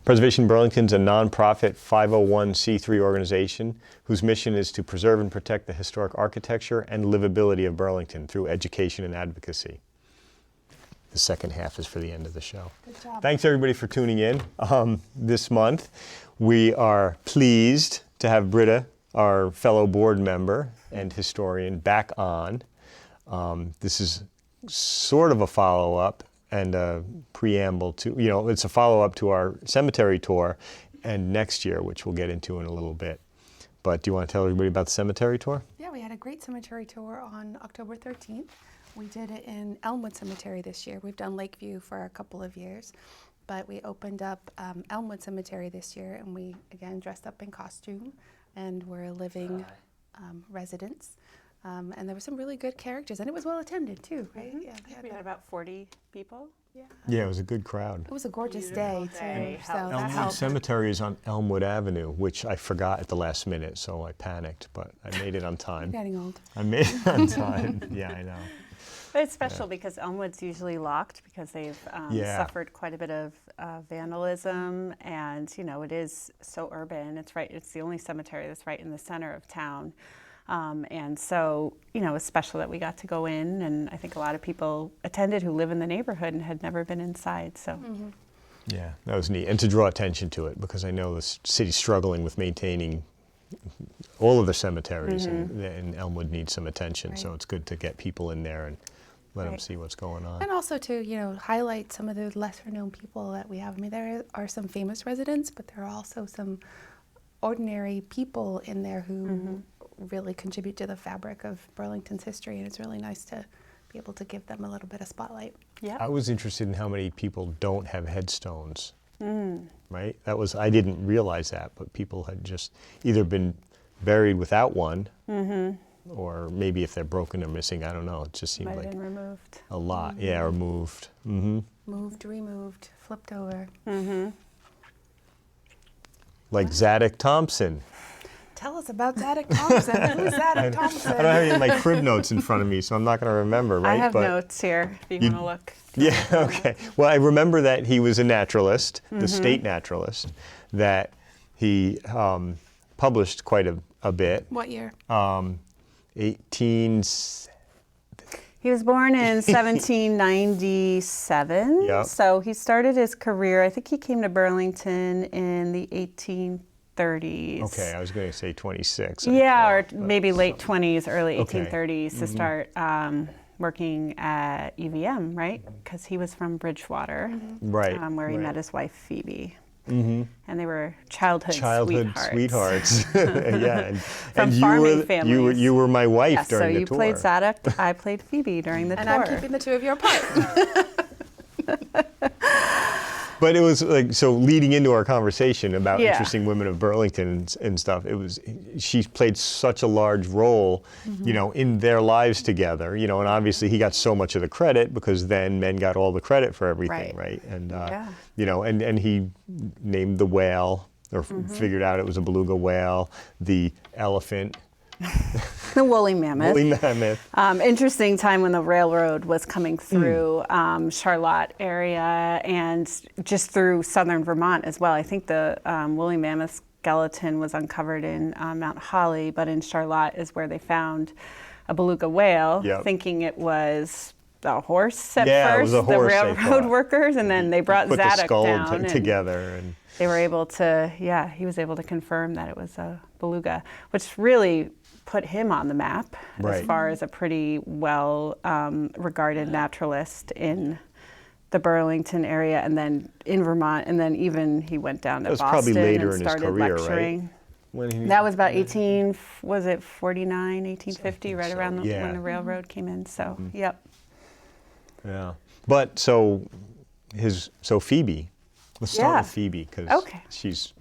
Preservation Burlington is a nonprofit 501c3 organization whose mission is to preserve and protect the historic architecture and livability of Burlington through education and advocacy. The second half is for the end of the show. Good job. Thanks everybody for tuning in this month. We are pleased to have Britta, our fellow board member and historian, back on. This is sort of a follow-up and a preamble to, it's a follow-up to our cemetery tour and next year, which we'll get into in a little bit. But do you want to tell everybody about the cemetery tour? Yeah, we had a great cemetery tour on October 13th. We did it in Elmwood Cemetery this year. We've done Lakeview for a couple of years, but we opened up Elmwood Cemetery this year, and we, again, dressed up in costume, and we're living residents. And there were some really good characters, and it was well attended too, right? Mm-hmm. Yeah, we had about 40 people. Yeah, it was a good crowd. It was a gorgeous Beautiful day too. So that Elmwood helped. Cemetery is on Elmwood Avenue, which I forgot at the last minute, so I panicked, but I made it on time. You're getting old. I made it on time. Yeah, I know. But it's special because Elmwood's usually locked because they've suffered quite a bit of vandalism, and it is so urban. It's the only cemetery that's right in the center of town. And so, it's special that we got to go in, and I think a lot of people attended who live in the neighborhood and had never been inside. So, Yeah, that was neat. And to draw attention to it, because I know the city's struggling with maintaining all of the cemeteries, and Elmwood needs some attention. Right. So it's good to get people in there and let them see what's going on. And also to, highlight some of the lesser known people that we have. I mean, there are some famous residents, but there are also some ordinary people in there who really contribute to the fabric of Burlington's history, and it's really nice to be able to give them a little bit of spotlight. yeah. I was interested in how many people don't have headstones, right? I didn't realize that, but people had just either been buried without one, or maybe if they're broken or missing, I don't know. It just seemed Might have like been removed. a lot. Yeah, or moved. Moved, removed, flipped over. Like Zadok Thompson. Tell us about Zadok Thompson. Who's Zadok Thompson? I don't have any of my crib notes in front of me, so I'm not going to remember, right? I have notes here if you want to look. Yeah, okay. Well, I remember that he was a naturalist, the state naturalist, that he published quite a bit. What year? 18... He was born in 1797. Yep. So he started his career, I think he came to Burlington in the 1830s. Okay, I was going to say 26. Yeah, or maybe late 20s, early Okay. 1830s to start working at UVM, right? Because he was from Bridgewater, Right. where he right. met his wife, Phoebe. And they were childhood sweethearts. Yeah, From and farming you families. were my wife Yes, so during the you tour. played Zadok, I played Phoebe during the And tour. I'm keeping the two of you apart. But it was like, so leading into our conversation about Yeah. interesting women of Burlington and stuff, she played such a large role, in their lives together, and obviously he got so much of the credit because then men got all the credit for everything, right? And, and he named the whale, or figured out it was a beluga whale, the elephant. The woolly mammoth. Woolly mammoth. Interesting time when the railroad was coming through Charlotte area and just through southern Vermont as well. I think the woolly mammoth skeleton was uncovered in Mount Holly, but in Charlotte is where they found a beluga whale, thinking it was a horse at Yeah, it first, was a horse, the they railroad thought. workers, and then they brought Put the Zadok skull down. together. And They were able to, he was able to confirm that it was a beluga, which really put him on the map Right. as far as a pretty well regarded naturalist in the Burlington area, and then in Vermont, and then even he went down to That was Boston probably later and in his started career, right? lecturing. when he, That was about 1849, 1850, right so, around yeah. when the railroad came in. So, yep. Yeah. But so Phoebe, let's start with Phoebe because she's, is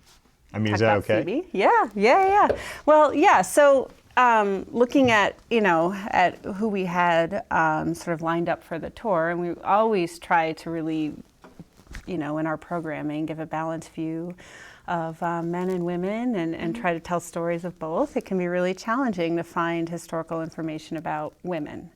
Talk that about okay? Phoebe? Yeah. Well, yeah. So looking at, at who we had sort of lined up for the tour, and we always try to really, in our programming, give a balanced view of men and women and try to tell stories of both. It can be really challenging to find historical information about women.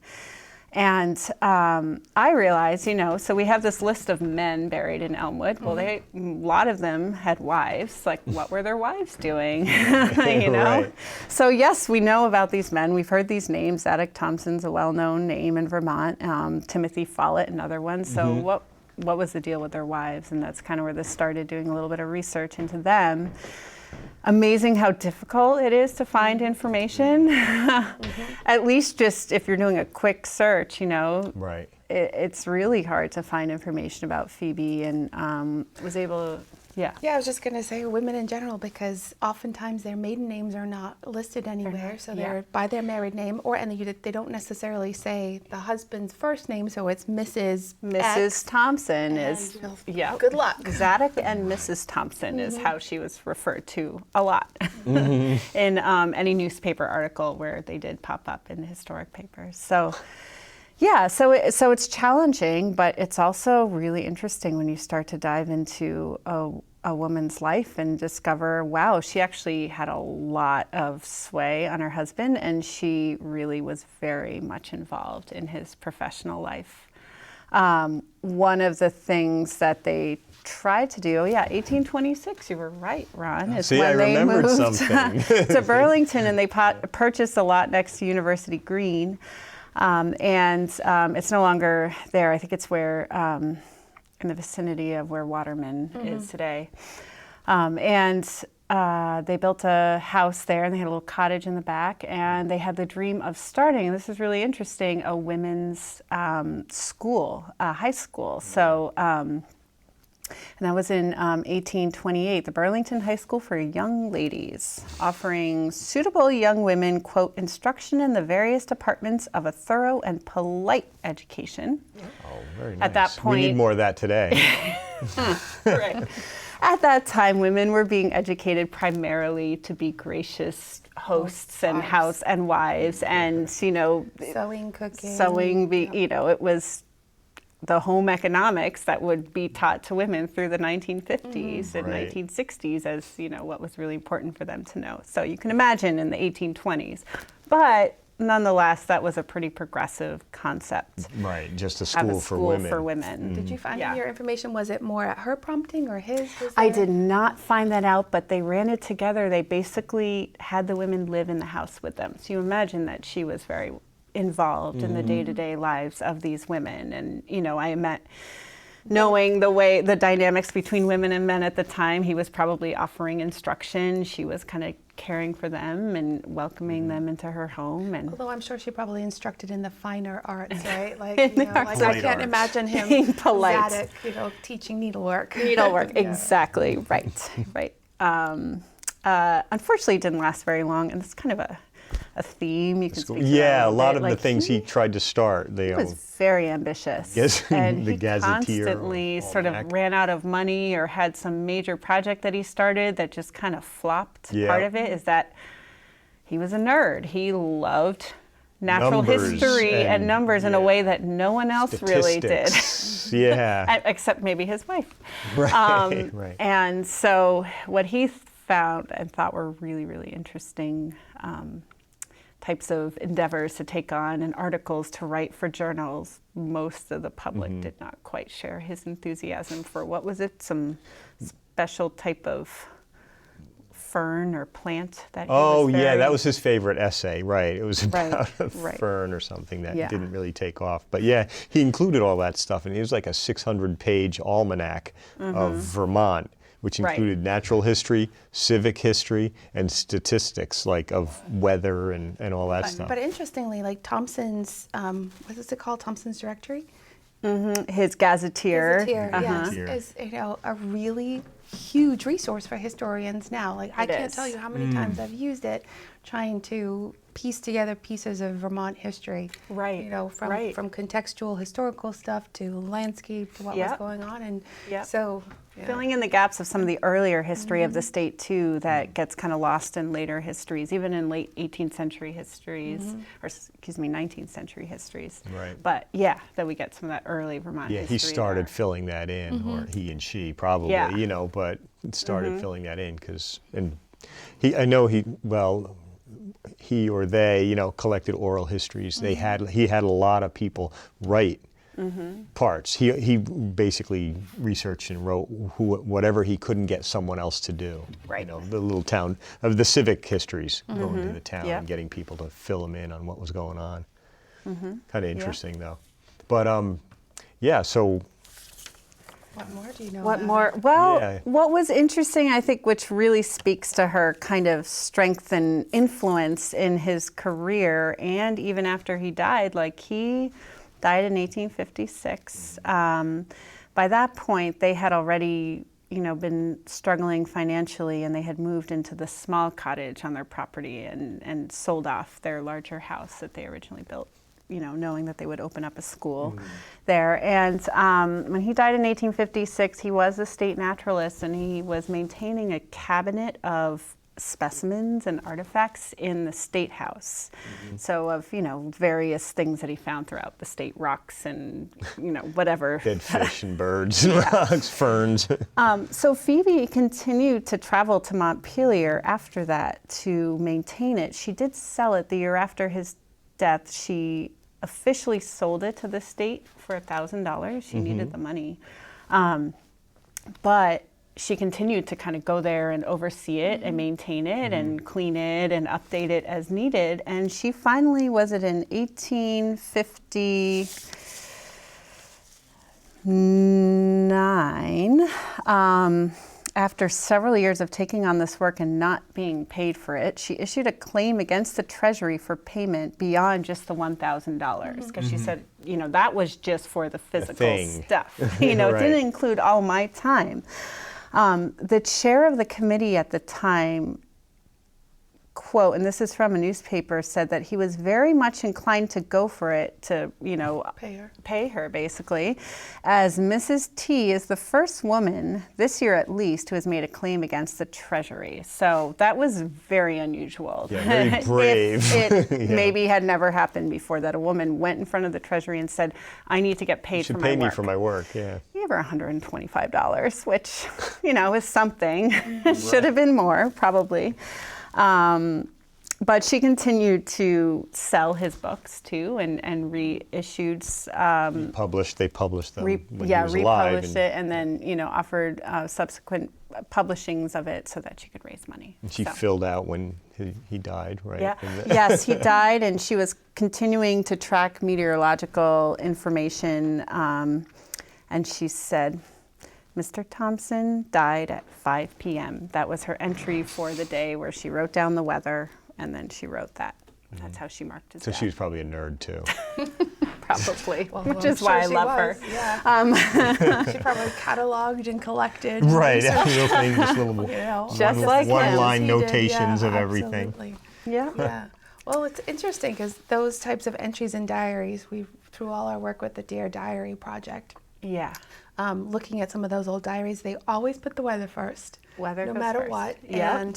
And I realized, so we have this list of men buried in Elmwood. Well, a lot of them had wives. Like, what were their wives doing? Right. So yes, we know about these men. We've heard these names. Zadok Thompson's a well-known name in Vermont. Timothy Follett, another one. So what was the deal with their wives? And that's kind of where this started, doing a little bit of research into them. Amazing how difficult it is to find information. At least just if you're doing a quick search, Right. It's really hard to find information about Phoebe, and was able to, Yeah, I was just going to say women in general, because oftentimes their maiden names are not listed anywhere, so they're by their married name, and they don't necessarily say the husband's first name, so it's Mrs. X, Thompson is, good luck. Zadok and Mrs. Thompson is how she was referred to a lot in any newspaper article where they did pop up in the historic papers. So. Yeah, so it's challenging, but it's also really interesting when you start to dive into a woman's life and discover, wow, she actually had a lot of sway on her husband, and she really was very much involved in his professional life. One of the things that they tried to do, 1826, you were right, Ron, is when they moved to Burlington, and they purchased a lot next to University Green. And it's no longer there. I think it's where, in the vicinity of where Waterman is today. And they built a house there, and they had a little cottage in the back, and they had the dream of starting, and this is really interesting, a women's school, high school. So, and that was in 1828, the Burlington High School for Young Ladies, offering suitable young women, quote, instruction in the various departments of a thorough and polite education. Oh, very nice. At that point, we need more of that today. Right. At that time, women were being educated primarily to be gracious hosts and house and wives, and sewing, cooking, it was the home economics that would be taught to women through the 1950s and 1960s as, what was really important for them to know. So you can imagine in the 1820s. But nonetheless, that was a pretty progressive concept. Right, just a Have school, a for school women. for women. Did you find in your information, was it more at her prompting or his? I did not find that out, but they ran it together. They basically had the women live in the house with them. So you imagine that she was very involved in the day-to-day lives of these women. And, I met, knowing the dynamics between women and men at the time, he was probably offering instruction. She was kind of caring for them and welcoming them into her home. And although I'm sure she probably instructed in the finer arts, right? Like, I can't imagine him being polite, Zadok, teaching needlework. Exactly, right. Unfortunately, it didn't last very long, and it's kind of a theme you can speak to. Yeah, a lot of the things he tried to start. He was very ambitious. Yes, and the he Gazetteer constantly sort of ran out of money or had some major project that he started that just kind of flopped. Yeah. Part of it is that he was a nerd. He loved natural history and numbers in a way that no one else really did. Yeah. Except maybe his wife. Right, And so what he found and thought were really, really interesting types of endeavors to take on and articles to write for journals, most of the public did not quite share his enthusiasm for, what was it, some special type of fern or plant that he was very... that was his favorite essay, right. It was about a fern or something that didn't really take off. But yeah, he included all that stuff, and he was like a 600-page almanac of Vermont, which included natural history, civic history, and statistics, like of weather and all that stuff. But interestingly, like Thompson's, what is it called? Thompson's Directory? His Gazetteer. Yes, is a really huge resource for historians now. Like, I can't tell you how many times I've used it trying to piece together pieces of Vermont history. Right. From contextual historical stuff to landscape to what was going on, and so filling in the gaps of some of the earlier history of the state too that gets kind of lost in later histories, even in late 18th century histories, or 19th century histories. Right. But that we get some of that early Vermont history. Yeah, he started filling that in, or he and she probably, but started filling that in because, I know he or they, you know, collected oral histories. He had a lot of people write parts. He basically researched and wrote whatever he couldn't get someone else to do. Right. You know, the little town of the civic histories, going to the town Yep. and getting people to fill them in on what was going on. Kind of interesting though. But yeah, so. What more do you know? What about more? her? Well, Yeah. what was interesting, I think, which really speaks to her kind of strength and influence in his career, and even after he died, like he died in 1856. By that point, they had already, you know, been struggling financially, and they had moved into the small cottage on their property and sold off their larger house that they originally built, you know, knowing that they would open up a school there. And when he died in 1856, he was a state naturalist, and he was maintaining a cabinet of specimens and artifacts in the State House. So of, you know, various things that he found throughout the state, rocks and, you know, whatever. Dead fish and birds and rocks, ferns. So Phoebe continued to travel to Montpelier after that to maintain it. She did sell it the year after his death. She officially sold it to the state for $1,000. She needed the money. But she continued to kind of go there and oversee it and maintain it and clean it and update it as needed. And she finally, was it in 1859, after several years of taking on this work and not being paid for it, she issued a claim against the Treasury for payment beyond just the $1,000. Because she said, you know, that was just for the physical stuff. You know, Right. it didn't include all my time. The chair of the committee at the time, quote, and this is from a newspaper, said that he was very much inclined to go for it, to, you know, pay her basically, as Mrs. T is the first woman this year at least who has made a claim against the Treasury. So that was very unusual. Yeah, very brave. If it maybe had never happened before, that a woman went in front of the Treasury and said, I need to get paid for my work. You should pay me for my work, yeah. He gave her $125, which, you know, is something. Should have been more, probably. But she continued to sell his books too, and reissued. They published them when he was alive. Republished it, and then, you know, offered subsequent publishings of it so that she could raise money. And she filled out when he died, right? Yeah. Yes, he died, and she was continuing to track meteorological information, and she said, Mr. Thompson died at 5 p.m. That was her entry for the day, where she wrote down the weather, and then she wrote that. That's how she marked his So death. she was probably a nerd too. Probably, Well, which I'm is why I sure she love was, her. Yeah. She probably cataloged and collected. Right, researched, opening just little you know, Just like him. one-line He did, notations yeah, of everything. absolutely. Yeah. Yeah. Well, it's interesting because those types of entries in diaries, through all our work with the Dear Diary project, Yeah. looking at some of those old diaries, they always put the weather first. Weather no goes matter first. what. Yep.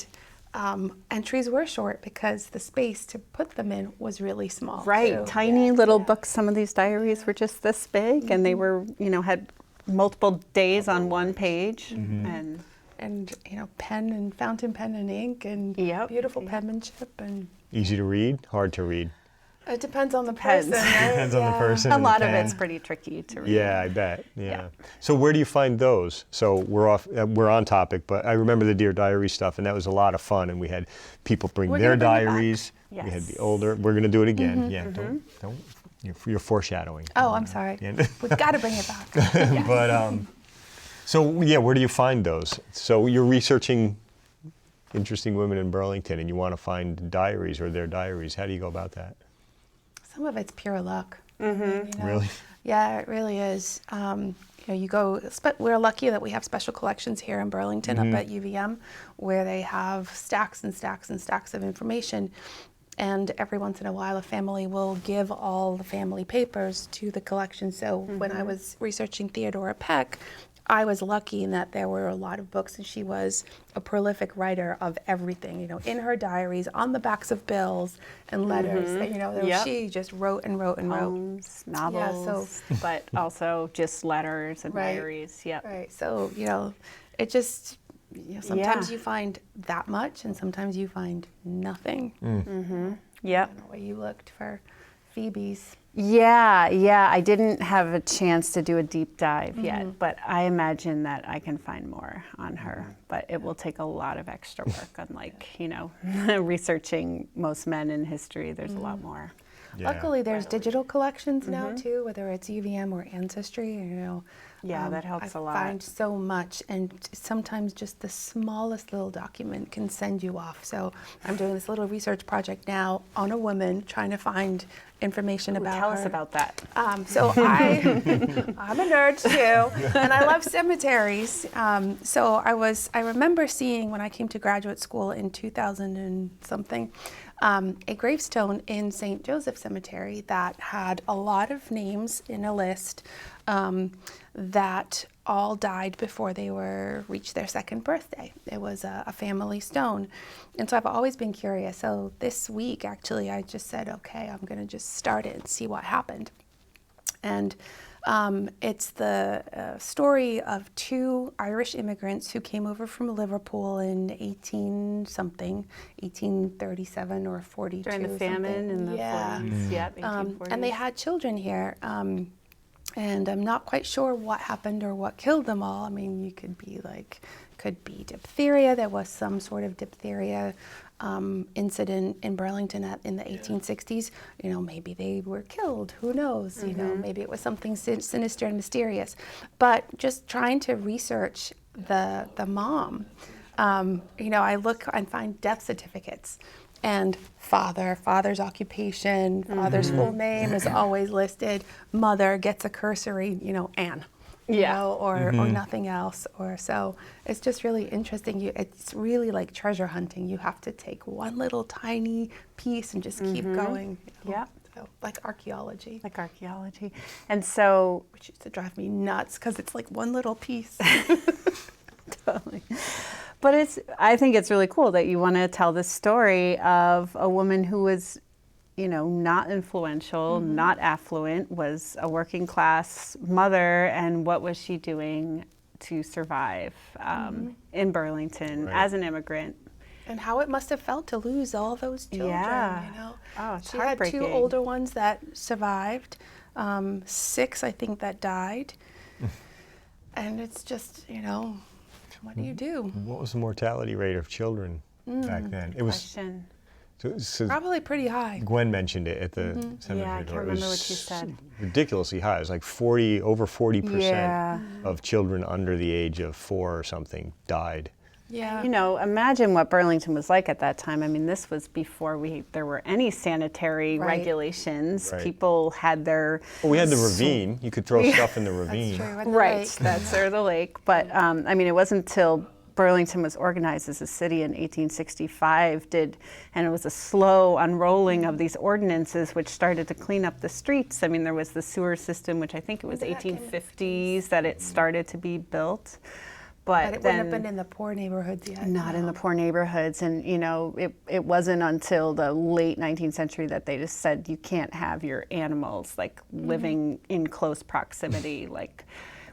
And entries were short because the space to put them in was really small. Right, too. tiny Yeah, little yeah. books. Some of these diaries were just this big, and they were, you know, had multiple days on one page, And you know, pen and fountain pen and ink and Yep. beautiful penmanship, and Easy to read, hard to read. it depends on the Depends. person. Right? Depends on the person. a and the lot of pen. it's pretty tricky to read. Yeah, I bet. Yeah. Yeah. So where do you find those? So we're on topic, but I remember the Dear Diary stuff, and that was a lot of fun. And we had people bring We're their gonna bring it back. diaries. We had Yes. the older. We're going to do it again. Yeah. Don't. You're foreshadowing. Oh, I'm sorry. Yeah. We've got to bring it back. But so yeah, where do you find those? So you're researching interesting women in Burlington, and you want to find diaries or their diaries. How do you go about that? Some of it's pure luck. You know? Really? Yeah, it really is. You know, you go. We're lucky that we have special collections here in Burlington up at UVM, where they have stacks and stacks and stacks of information. And every once in a while, a family will give all the family papers to the collection. So when I was researching Theodora Peck, I was lucky in that there were a lot of books, and she was a prolific writer of everything, you know, in her diaries, on the backs of bills and letters. And, you know, Yep. she just wrote and wrote and wrote. Poems, novels, but also just letters and Right. diaries. Yep. Right. So, you know, it just, sometimes you find that much, and sometimes you find nothing. Yep. I don't know where you looked for Phoebe's. Yeah, I didn't have a chance to do a deep dive yet, but I imagine that I can find more on her. But it will take a lot of extra work, unlike, researching most men in history. There's a lot more. Yeah. Luckily, there's digital collections now too, whether it's UVM or Ancestry. That helps a lot. I find so much, and sometimes just the smallest little document can send you off. So I'm doing this little research project now on a woman, trying to find information about Tell her. us about that. I'm a nerd too, and I love cemeteries. So I remember seeing when I came to graduate school in 2000 and something, a gravestone in St. Joseph Cemetery that had a lot of names in a list that all died before they reached their second birthday. It was a family stone. And so I've always been curious. So this week, actually, I just said, okay, I'm going to just start it and see what happened. And it's the story of two Irish immigrants who came over from Liverpool in 1837 or 42. During the famine in the 40s. Yep, 1840s. And they had children here. And I'm not quite sure what happened or what killed them all. I mean, you could be diphtheria. There was some sort of diphtheria incident in Burlington in the 1860s. Maybe they were killed. Who knows? Maybe it was something sinister and mysterious. But just trying to research the mom, I look and find death certificates. And father's occupation, father's full name is always listed. Mother gets a cursory, Anne, or nothing else. Or so it's just really interesting. It's really like treasure hunting. You have to take one little tiny piece and just keep going. Yeah. So, like archaeology. And so, which used to drive me nuts because it's like one little piece. Totally. But I think it's really cool that you want to tell the story of a woman who was, not influential, not affluent, was a working class mother, and what was she doing to survive in Burlington as an immigrant? And how it must have felt to lose all those children, Oh, it's she had heartbreaking. 2 older ones that survived, 6, I think, that died. And it's just, what do you do? What was the mortality rate of children back then? It was probably pretty high. Gwen mentioned it at the cemetery Yeah, I can't door. It remember was what you said. ridiculously high. It was like over 40% Yeah. of children under the age of 4 or something died. Yeah. Imagine what Burlington was like at that time. I mean, this was before there were any sanitary regulations. Right. People had their... Well, we had the ravine. You could throw stuff in the ravine. That's true. With the Right, lake. that's or the lake. But it wasn't until Burlington was organized as a city in 1865 and it was a slow unrolling of these ordinances which started to clean up the streets. I mean, there was the sewer system, which I think it was 1850s that it started to be built. But it wouldn't have been in the poor neighborhoods yet. Not in the poor neighborhoods. And, it wasn't until the late 19th century that they just said you can't have your animals, living in close proximity,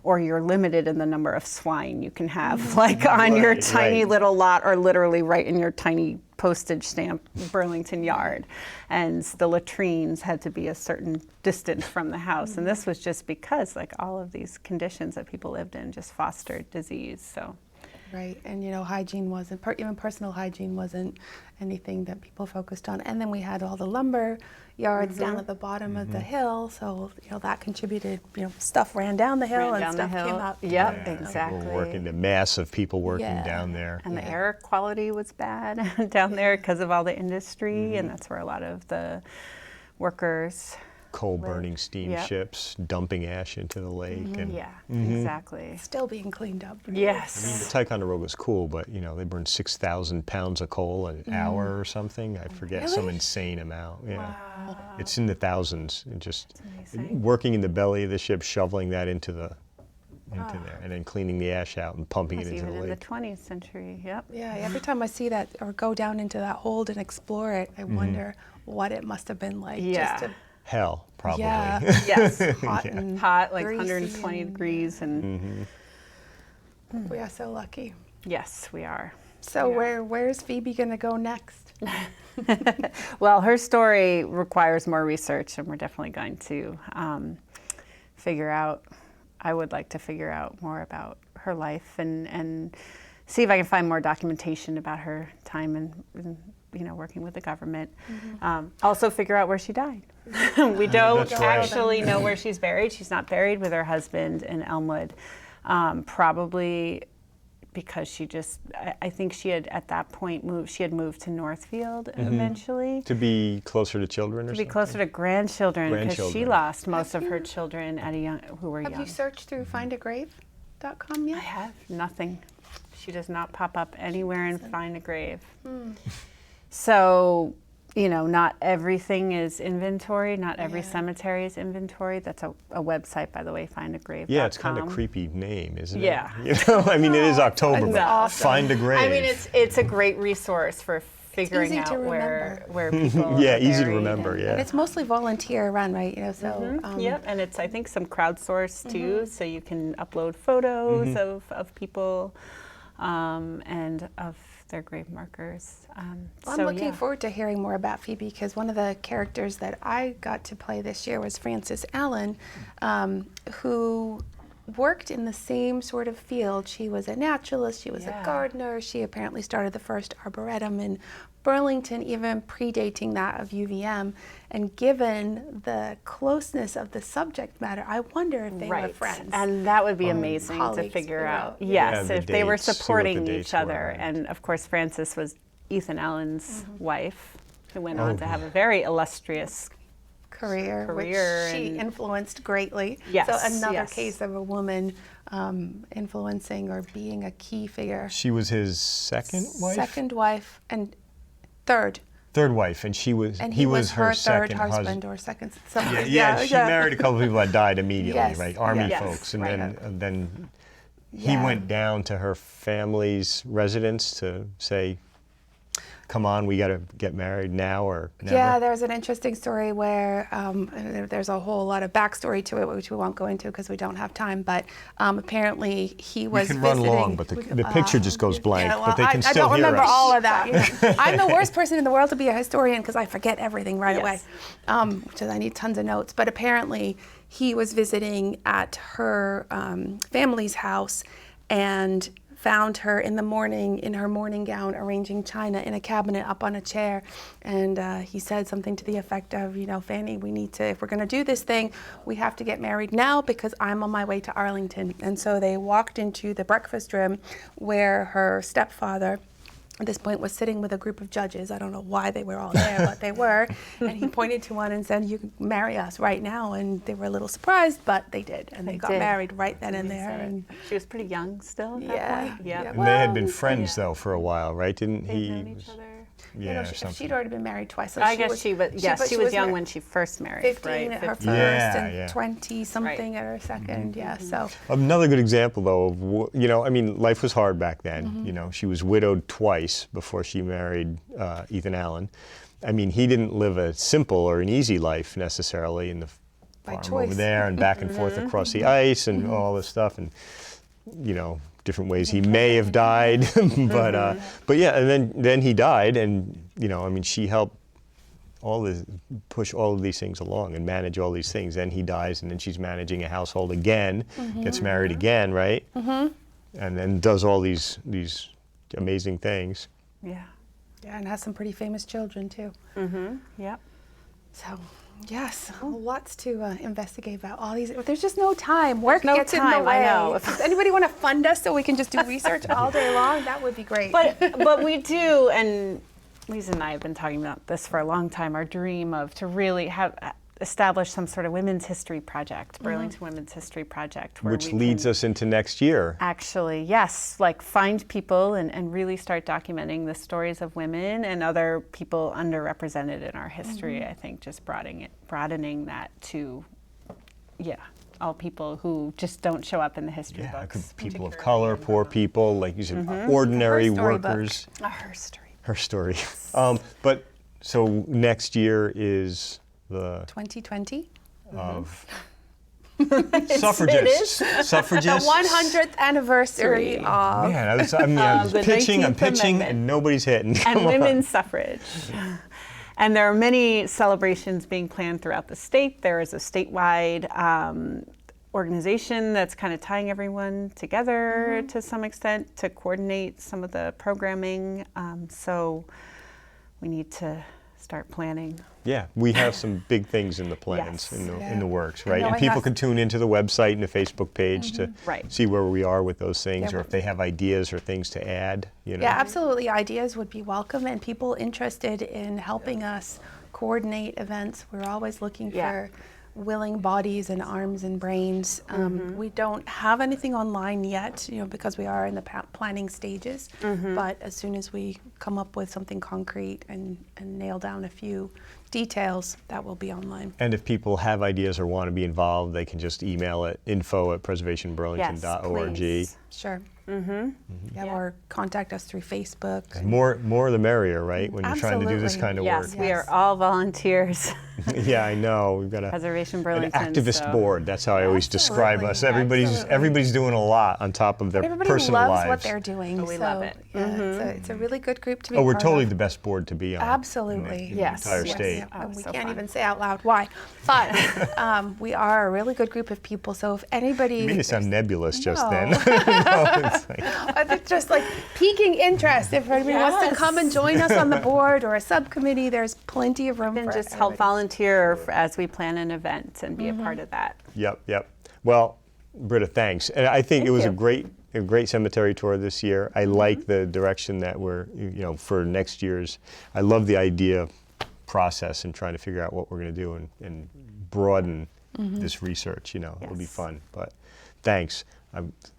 or you're limited in the number of swine you can have, on your tiny little lot or literally right in your tiny postage stamp Burlington yard. And the latrines had to be a certain distance from the house. And this was just because all of these conditions that people lived in just fostered disease. So. Right, and hygiene wasn't, even personal hygiene wasn't anything that people focused on. And then we had all the lumber yards down at the bottom of the hill, so that contributed, stuff ran down the hill and stuff came up. Yep, exactly. The mass of people working down there. And the air quality was bad down there because of all the industry, and that's where a lot of the workers... Coal-burning steamships, dumping ash into the lake. And, exactly. Still being cleaned up. Right? Yes. the Ticonderoga was cool, but they burned 6,000 pounds of coal an hour or something. I forget, some insane amount. Yeah, Wow. It's in the thousands. And just working in the belly of the ship, shoveling that into there, and then cleaning the ash out and pumping it into the Even in lake. the 20th century. Yep. Yeah, every time I see that or go down into that hold and explore it, I wonder what it must have been like. Yeah. Just to, Hell, probably. yeah, Yes. hot, Hot, greasy 120 and- degrees, and We are so lucky. Yes, we are. So where's Phoebe going to go next? Well, her story requires more research, and we're definitely going to figure out, I would like to figure out more about her life and see if I can find more documentation about her time in working with the government. Also figure out where she died. We don't actually know where she's buried. She's not buried with her husband in Elmwood, probably because I think she had at that point moved to Northfield eventually. To be closer to children or something? To be closer to grandchildren, because she lost most of her children who were young. Have you searched through findagrave.com yet? I have nothing. She does not pop up anywhere in Find a Grave. So, not everything is inventory. Not every cemetery is inventory. That's a website, by the way, findagrave.com. Yeah, it's kind of a creepy name, isn't it? Yeah. I mean, it is October, but awesome. Find a Grave. I mean, it's a great resource for figuring out where people yeah, are easy to buried. remember, yeah. And it's mostly volunteer run, right? Yep, and it's, I think, some crowdsourced too, so you can upload photos of people and of their grave markers. I'm looking forward to hearing more about Phoebe, because one of the characters that I got to play this year was Phoebe Allen, who worked in the same sort of field. She was a naturalist, she was a gardener, she apparently started the first arboretum in Burlington, even predating that of UVM. And given the closeness of the subject matter, I wonder if they were friends. And that would be amazing to figure out. Yes, if they were supporting each other. And of course, Frances was Ethan Allen's wife, who went on to have a very illustrious career, which she influenced greatly. Yes, so another case of a woman influencing or being a key figure. She was his second wife? Second wife and third. Third wife, and he was her third second husband or second something. Yeah, she married a couple of people that died immediately, right? Army folks, and right. then he went down to her family's residence to say, come on, we got to get married now or never. Yeah, there's an interesting story where there's a whole lot of backstory to it, which we won't go into because we don't have time. But apparently he was visiting. We can run long, but the picture just goes blank. Yeah, well, but they can still hear us. I don't remember all of that. I'm the worst person in the world to be a historian because I forget everything right away, which is I need tons of notes. But apparently he was visiting at her family's house and found her in the morning in her morning gown arranging china in a cabinet up on a chair, and he said something to the effect of, Fanny, we need to, if we're going to do this thing, we have to get married now because I'm on my way to Arlington. And so they walked into the breakfast room where her stepfather at this point was sitting with a group of judges. I don't know why they were all there, but they were. And he pointed to one and said, you can marry us right now. And they were a little surprised, but they did. And they got married right then and there. And she was pretty young still at that point. Yeah. And they had been friends, though, for a while, right? Didn't he? Known each other. Yeah, she'd already been married twice. So I guess she was young when she first married, 15 right? at her first and 20-something at her second, So another good example, though, of, life was hard back then. She was widowed twice before she married Ethan Allen. I mean, he didn't live a simple or an easy life necessarily in the farm over there and back and forth across the ice and all this stuff, and different ways he may have died, but yeah, and then he died, and she helped push all of these things along and manage all these things. Then he dies, and then she's managing a household again, gets married again, right? And then does all these amazing things. Yeah, and has some pretty famous children too. Yep. So. Yes, lots to investigate about all these. There's just no time. Work gets in the way. I know. Does anybody want to fund us so we can just do research all day long? That would be great. But we do, and Liisa and I have been talking about this for a long time, our dream to really establish some sort of women's history project, Burlington Women's History Project. Which leads us into next year. Actually, yes, find people and really start documenting the stories of women and other people underrepresented in our history. I think just broadening that to, all people who just don't show up in the history books. People of color, poor people, like you said, ordinary workers. Her story. But so next year is the 2020 of Suffragists. The Suffragists. 100th anniversary of Man, I was the pitching, I'm 19th pitching, Amendment. and nobody's hitting. And Come on. women's suffrage. And there are many celebrations being planned throughout the state. There is a statewide organization that's kind of tying everyone together to some extent to coordinate some of the programming. So we need to start planning. Yeah, we have some big things in the plans, Yes. in the works, right? And knowing people us- can tune into the website and the Facebook page to Right. see where we are with those things, Yeah, or if they have ideas or things to add. You know. Yeah, absolutely. Ideas would be welcome, and people interested in helping us coordinate events. We're always looking Yeah. for willing bodies and arms and brains. We don't have anything online yet, because we are in the planning stages. But as soon as we come up with something concrete and nail down a few details, that will be online. And if people have ideas or want to be involved, they can just email it info@preservationburlington.org. Yes, please. Sure. Yeah. Or contact us through Facebook. More the merrier, right? When you're trying to do this Absolutely. kind of Yes, work. we are Yes. all volunteers. Yeah, I know. We've got Preservation an Burlington. activist so- board. That's how I always describe us. Absolutely. Everybody's doing a lot on top of their Everybody personal loves lives. what they're doing. Oh, we so, love it. Yeah, it's a really good group to be Oh, we're part totally of. the best board to be on. Absolutely. In the Yes, entire yes. state. Oh, And we so can't fun. even say out loud why, but we are a really good group of people. So if anybody, You made it sound nebulous just No. then. It's like- it's just like piquing interest. If anybody wants to Yes. come and join us on the board or a subcommittee, there's plenty of room And for just help everybody. volunteer as we plan an event and be a part of that. Yep. Well, Britta, thanks. And I think it was a great cemetery tour this year. I like the direction that we're, for next year's. I love the idea process and trying to figure out what we're going to do and broaden this research. It'll be Yes. fun. But thanks.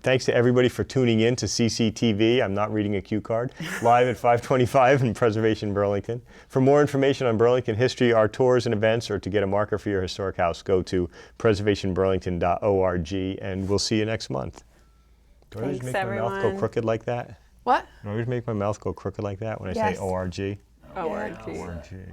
Thanks to everybody for tuning in to CCTV. I'm not reading a cue card. Live at 525 in Preservation Burlington. For more information on Burlington history, our tours and events, or to get a marker for your historic house, go to preservationburlington.org, and we'll see you next month. Do I always Thanks, make my mouth go everyone. crooked like that? What? Do I always make my mouth go crooked like that when I Yes. say ORG? ORG. ORG.